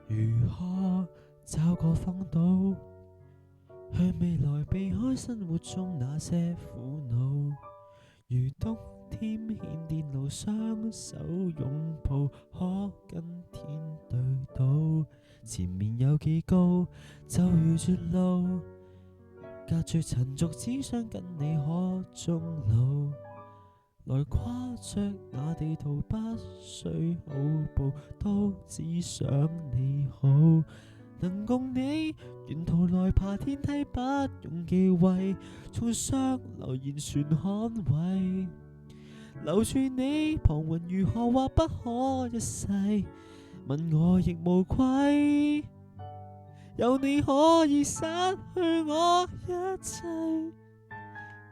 如何找個風島，向未來避開生活中那些苦惱？如冬天牽電路，雙手擁抱，可跟天對賭。前面有幾高，就如絕路，隔住塵俗，只想跟你可終老。來跨着那地圖，不需好報，都只想你好。能共你沿途來爬天梯，不用忌諱，從上留言全捍衛。留住你旁人如何或不可一世，問我亦無愧。有你可以失去我一切。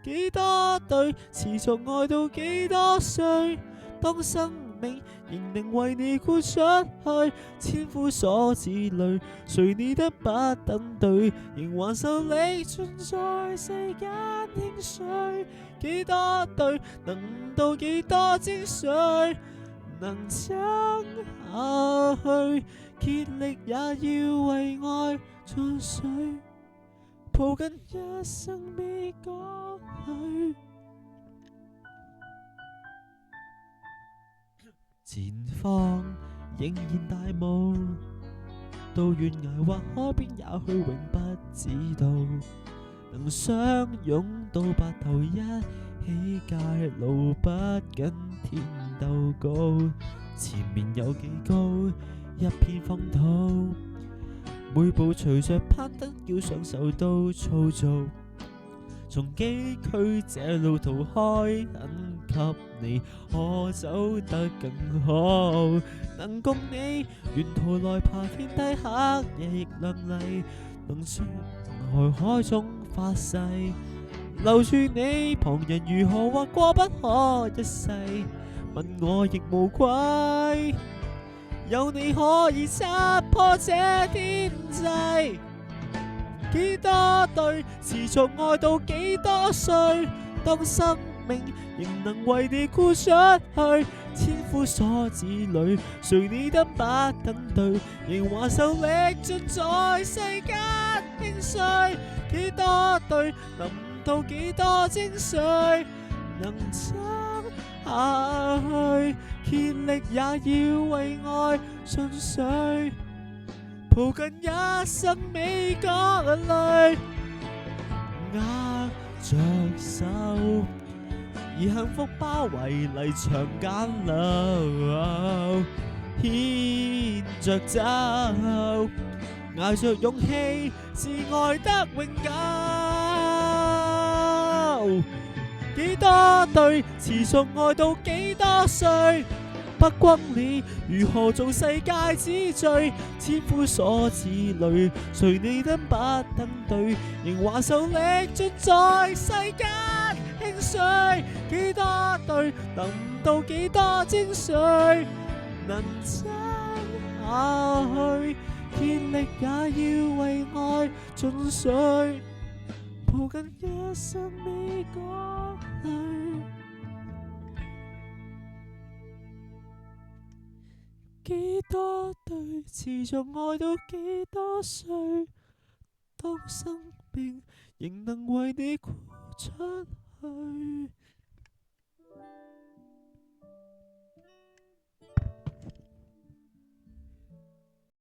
幾多對持續愛到幾多歲，當生命仍能為你豁出去，千夫所指淚，誰你得不等對，仍還受力盡在世間輕碎。幾多對能到幾多精髓，能撐下去，竭力也要為愛進水，抱緊一生未講許。前方仍然大霧，到懸崖或海邊，也許永不知道。能相擁到白頭，一起界路，不跟天鬥高。前面有幾高，一片荒土，每步隨着攀登，要雙手都粗糙。從崎嶇這路途開墾給你，可走得更好。能共你沿途來爬天梯，黑夜亦亮麗，能在海海中發誓，留住你旁人如何或過不可一世，問我亦無愧。有你可以擦破這天際，幾多對持續愛到幾多歲，當生命仍能為你豁出去，千夫所指淚，誰你得不等對，仍還受力盡在世間輕碎。幾多對能到幾多精髓，能撐下去，竭力也要為愛進水，抱緊一生未覺累，握着手，而幸福包圍泥牆間路，牽着走，捱着勇氣，是愛得永久。幾多對持續愛到幾多歲，不轟烈如何做世界之最，千夫所指淚，誰你得不等對，仍還受力盡在世間輕碎。幾多對能到幾多精髓，能撐下去，竭力也要為愛進水，抱緊一生未講許。幾多對持續愛到幾多歲，當生命仍能為你豁出去。